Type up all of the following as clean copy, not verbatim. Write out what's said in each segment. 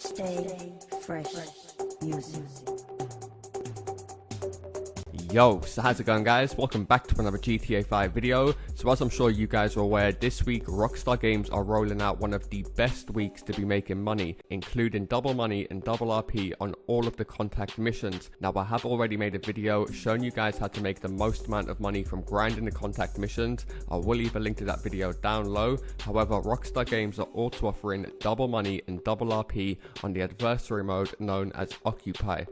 Stay fresh music. Yo, so how's it going, guys? Welcome back to another GTA 5 video. So as I'm sure you guys are aware, this week Rockstar Games are rolling out one of the best weeks to be making money, including double money and double RP on all of the contact missions. Now, I have already made a video showing you guys how to make the most amount of money from grinding the contact missions. I will leave a link to that video down low. However, Rockstar Games are also offering double money and double RP on the adversary mode known as Occupy.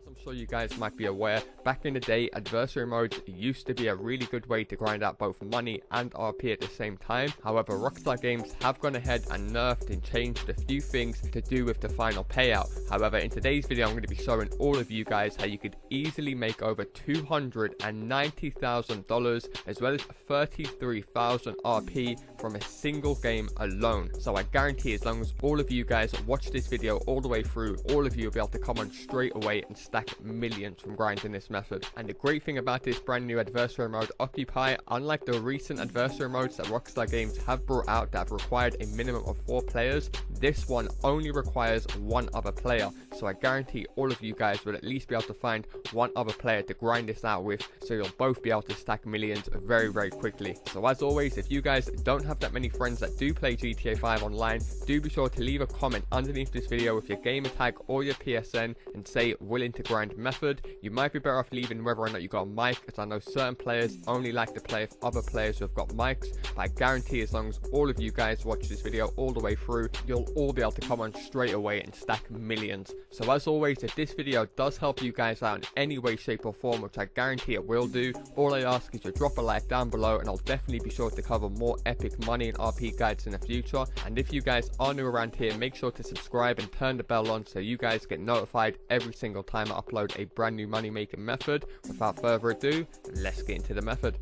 I'm sure you guys might be aware, back in the day, adversary modes used to be a really good way to grind out both money and RP at the same time. However, Rockstar Games have gone ahead and nerfed and changed a few things to do with the final payout. However, in today's video, I'm going to be showing all of you guys how you could easily make over $290,000 as well as 33,000 RP from a single game alone. So I guarantee as long as all of you guys watch this video all the way through, all of you will be able to come on straight away and stack millions from grinding this method. And the great thing about this brand new adversary mode Occupy, unlike the recent adversary modes that Rockstar Games have brought out that have required a minimum of 4 players, this one only requires 1 other player. So I guarantee all of you guys will at least be able to find 1 other player to grind this out with, so you'll both be able to stack millions very quickly. So as always, if you guys don't have that many friends that do play GTA 5 online, do be sure to leave a comment underneath this video with your gamer tag or your PSN and say willing to grind method. You might be better off leaving whether or not you got a mic, as I know certain players only like to play with other players who have got mics, but I guarantee as long as all of you guys watch this video all the way through, you'll all be able to come on straight away and stack millions. So as always, if this video does help you guys out in any way, shape or form, which I guarantee it will do, all I ask is to drop a like down below and I'll definitely be sure to cover more epic money and RP guides in the future. And if you guys are new around here, make sure to subscribe and turn the bell on so you guys get notified every single time I upload a brand new money making method. Without further ado, let's get into the method.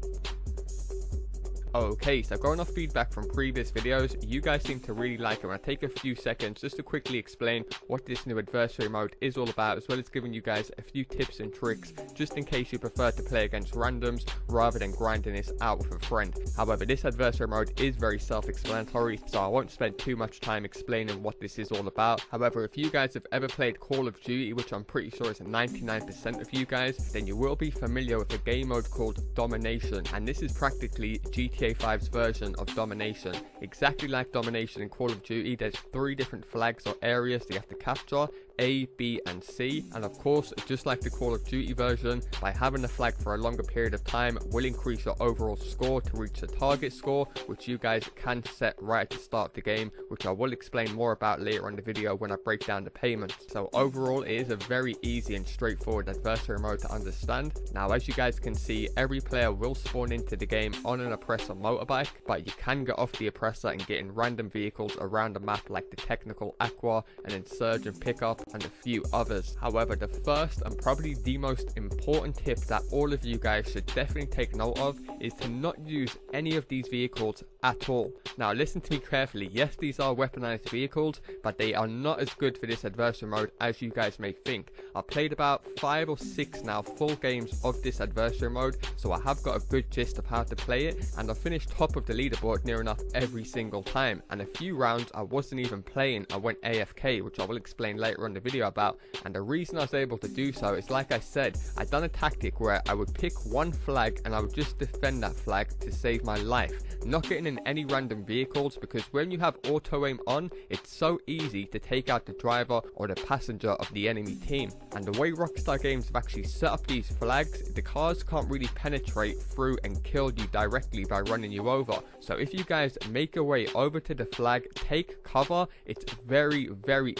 Okay, so going off feedback from previous videos, you guys seem to really like it. I'm going to take a few seconds just to quickly explain what this new adversary mode is all about, as well as giving you guys a few tips and tricks just in case you prefer to play against randoms rather than grinding this out with a friend. However, this adversary mode is very self-explanatory, so I won't spend too much time explaining what this is all about. However, if you guys have ever played Call of Duty, which I'm pretty sure is 99% of you guys, then you will be familiar with a game mode called Domination, and this is practically GTA 5's version of Domination. Exactly like Domination in Call of Duty, there's 3 different flags or areas that you have to capture: A, B and C, and of course, just like the Call of Duty version, by having the flag for a longer period of time will increase your overall score to reach the target score, which you guys can set right at the start of the game, which I will explain more about later in the video when I break down the payments. So overall, it is a very easy and straightforward adversary mode to understand. Now, as you guys can see, every player will spawn into the game on an oppressor motorbike, but you can get off the oppressor and get in random vehicles around the map like the Technical Aqua, an Insurgent Pickup, and a few others. However, the first and probably the most important tip that all of you guys should definitely take note of is to not use any of these vehicles at all. Now listen to me carefully, yes, these are weaponized vehicles, but they are not as good for this adversary mode as you guys may think. I've played about 5 or 6 now full games of this adversary mode, so I have got a good gist of how to play it, and I finished top of the leaderboard near enough every single time. And a few rounds I wasn't even playing, I went AFK, which I will explain later on the video about. And the reason I was able to do so is, like I said, I'd done a tactic where I would pick one flag and I would just defend that flag to save my life, not getting in any random vehicles, because when you have auto aim on, it's so easy to take out the driver or the passenger of the enemy team. And the way Rockstar Games have actually set up these flags, the cars can't really penetrate through and kill you directly by running you over. So if you guys make your way over to the flag, take cover, it's very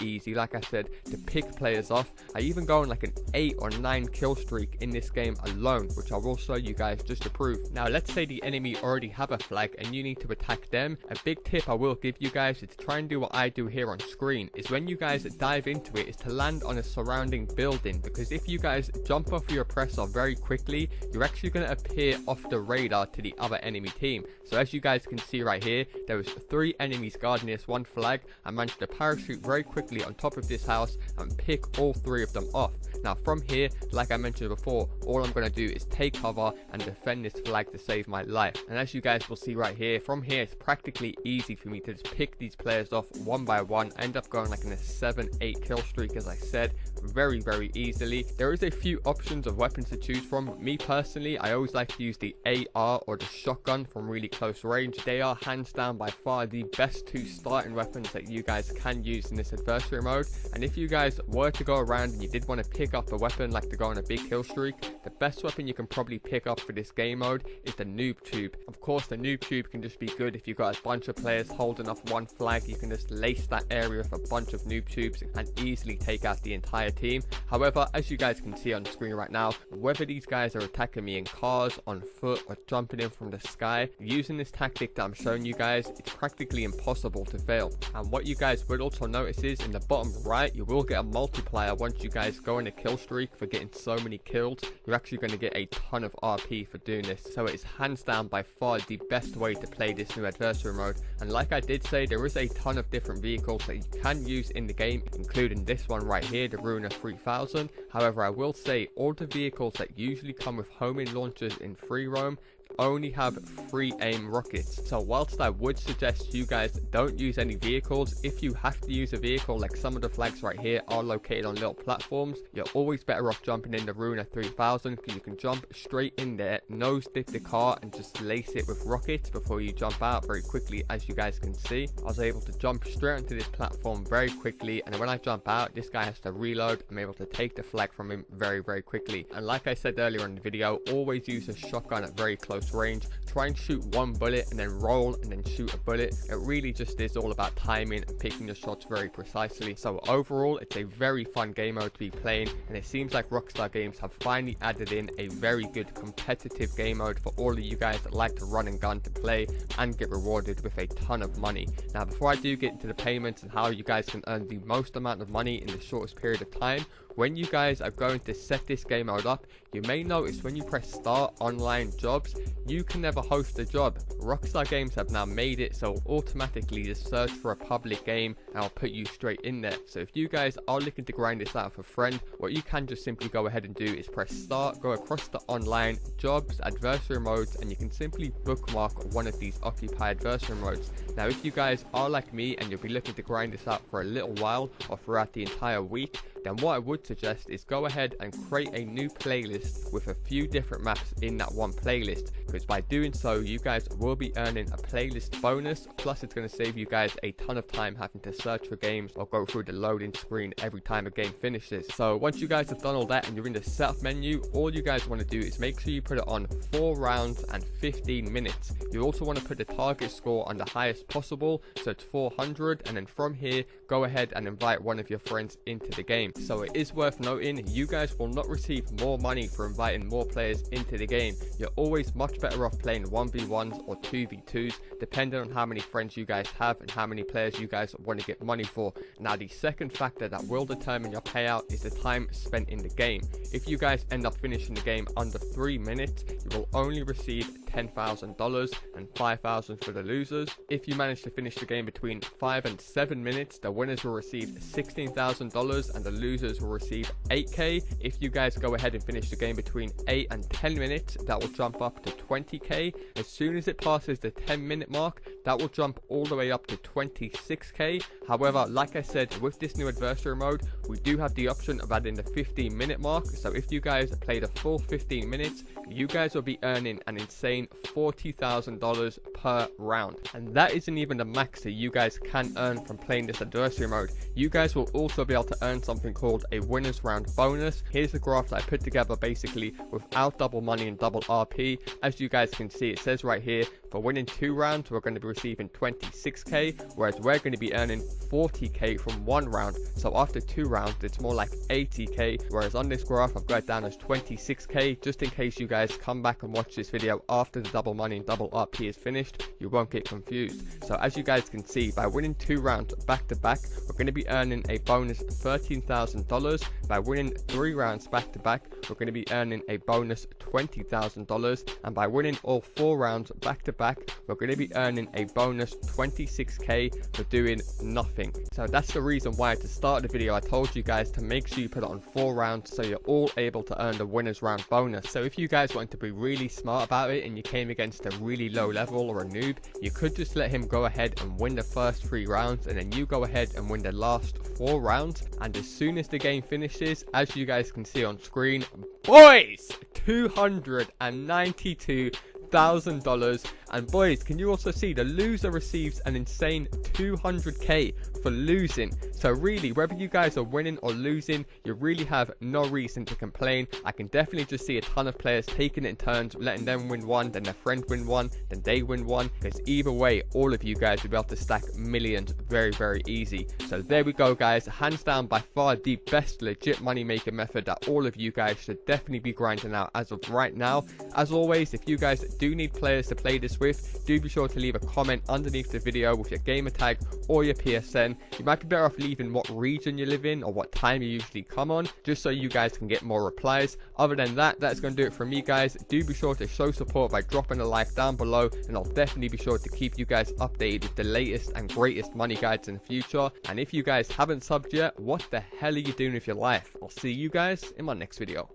easy, like I said, to pick players off. I even go on like an 8 or 9 kill streak in this game alone, which I will show you guys just to prove. Now let's say the enemy already have a flag and you need to attack them. A big tip I will give you guys is to try and do what I do here on screen, is when you guys dive into it, is to land on a surrounding building, because if you guys jump off your oppressor very quickly, you're actually going to appear off the radar to the other enemy team. So as you guys can see right here, there was 3 enemies guarding this one flag. I managed to parachute very quickly on top of this house and pick all 3 of them off. Now from here, like I mentioned before, all I'm going to do is take cover and defend this flag to save my life. And as you guys will see right here, from here it's practically easy for me to just pick these players off one by one, end up going like in a 7-8 kill streak, as I said, very easily. There is a few options of weapons to choose from. Me personally, I always like to use the AR or the shotgun from really close range. They are hands down by far the best two starting weapons that you guys can use in this adversary mode. And if you guys were to go around and you did want to pick up a weapon like to go on a big kill streak, the best weapon you can probably pick up for this game mode is the noob tube. Of course, the noob tube can just be good if you've got a bunch of players holding off one flag. You can just lace that area with a bunch of noob tubes and easily take out the entire team. However, as you guys can see on the screen right now, whether these guys are attacking me in cars, on foot, or jumping in from the sky, using this tactic that I'm showing you guys, it's practically impossible to fail. And what you guys will also notice is in the bottom right, you will get a multiplier once you guys go on a kill streak for getting so many kills. You're actually going to get a ton of RP for doing this. So it's hands down by far the best way to play this new adversary mode. And like I did say, there is a ton of different vehicles that you can use in the game, including this one right here, the Ruiner 3000. However, I will say all the vehicles that usually come with homing launchers in free roam only have free aim rockets. So whilst I would suggest you guys don't use any vehicles, if you have to use a vehicle, like some of the flags right here are located on little platforms, you're always better off jumping in the Ruiner 3000 because you can jump straight in there, nose dip the car and just lace it with rockets before you jump out very quickly. As you guys can see, I was able to jump straight onto this platform very quickly, and when I jump out, this guy has to reload. I'm able to take the flag from him very quickly. And like I said earlier in the video, always use a shotgun at very close range. Try and shoot one bullet and then roll and then shoot a bullet. It really just is all about timing and picking your shots very precisely. So overall, it's a very fun game mode to be playing, and it seems like Rockstar Games have finally added in a very good competitive game mode for all of you guys that like to run and gun to play and get rewarded with a ton of money. Now, before I do get into the payments and how you guys can earn the most amount of money in the shortest period of time, when you guys are going to set this game mode up, you may notice when you press start online jobs, you can never host a job. Rockstar Games have now made it so automatically just search for a public game and I'll put you straight in there. So if you guys are looking to grind this out for a friend, what you can just simply go ahead and do is press start, go across the online jobs, adversary modes, and you can simply bookmark one of these occupy adversary modes. Now, if you guys are like me and you'll be looking to grind this out for a little while or throughout the entire week, then what I would suggest is go ahead and create a new playlist with a few different maps in that one playlist, because by doing so you guys will be earning a playlist bonus, plus it's going to save you guys a ton of time having to search for games or go through the loading screen every time a game finishes. So once you guys have done all that and you're in the setup menu, all you guys want to do is make sure you put it on 4 rounds and 15 minutes. You also want to put the target score on the highest possible, so it's 400, and then from here go ahead and invite one of your friends into the game. So it is worth noting, you guys will not receive more money for inviting more players into the game. You're always much better off playing 1v1s or 2v2s, depending on how many friends you guys have and how many players you guys want to get money for. Now, the second factor that will determine your payout is the time spent in the game. If you guys end up finishing the game under 3 minutes, you will only receive $10,000 and $5,000 for the losers. If you manage to finish the game between 5 and 7 minutes, the winners will receive $16,000 and the losers will receive $8K. If you guys go ahead and finish the game between 8 and 10 minutes, that will jump up to $20K. As soon as it passes the 10-minute mark, that will jump all the way up to $26K. However, like I said, with this new adversary mode, we do have the option of adding the 15-minute mark. So if you guys play the full 15 minutes, you guys will be earning an insane $40,000 per round. And that isn't even the max that you guys can earn from playing this adversary mode. You guys will also be able to earn something called a winners round bonus. Here's the graph that I put together basically without double money and double RP. As you guys can see, it says right here, for winning 2 rounds, we're going to be receiving $26K, whereas we're going to be earning $40K from 1 round. So after 2 rounds, it's more like $80K, whereas on this graph, I've got it down as $26K, just in case you guys come back and watch this video after the double money and double RP is finished, you won't get confused. So as you guys can see, by winning 2 rounds back to back, we're going to be earning a bonus $13,000. By winning 3 rounds back to back, we're going to be earning a bonus $20,000. And by winning all 4 rounds back to back, we're going to be earning a bonus 26k for doing nothing. So that's the reason why at the start of the video I told you guys to make sure you put it on 4 rounds so you're all able to earn the winners round bonus. So if you guys want to be really smart about it and you came against a really low level or a noob, you could just let him go ahead and win the first 3 rounds, and then you go ahead and win the last 4 rounds, and as soon as the game finishes, as you guys can see on screen, boys, $292,000. And boys, can you also see the loser receives an insane 200k for losing? So really, whether you guys are winning or losing, you really have no reason to complain. I can definitely just see a ton of players taking it in turns, letting them win one, then their friend win one, then they win one, because either way, all of you guys will be able to stack millions very, very easy. So there we go, guys. Hands down, by far the best legit money making method that all of you guys should definitely be grinding out as of right now. As always, if you guys do need players to play this with, do be sure to leave a comment underneath the video with your gamer tag or your PSN. You might be better off leaving what region you live in or what time you usually come on, just so you guys can get more replies. Other than that, that's going to do it from me, guys. Do be sure to show support by dropping a like down below, and I'll definitely be sure to keep you guys updated with the latest and greatest money guides in the future. And if you guys haven't subbed yet, what the hell are you doing with your life? I'll see you guys in my next video.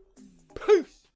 Peace!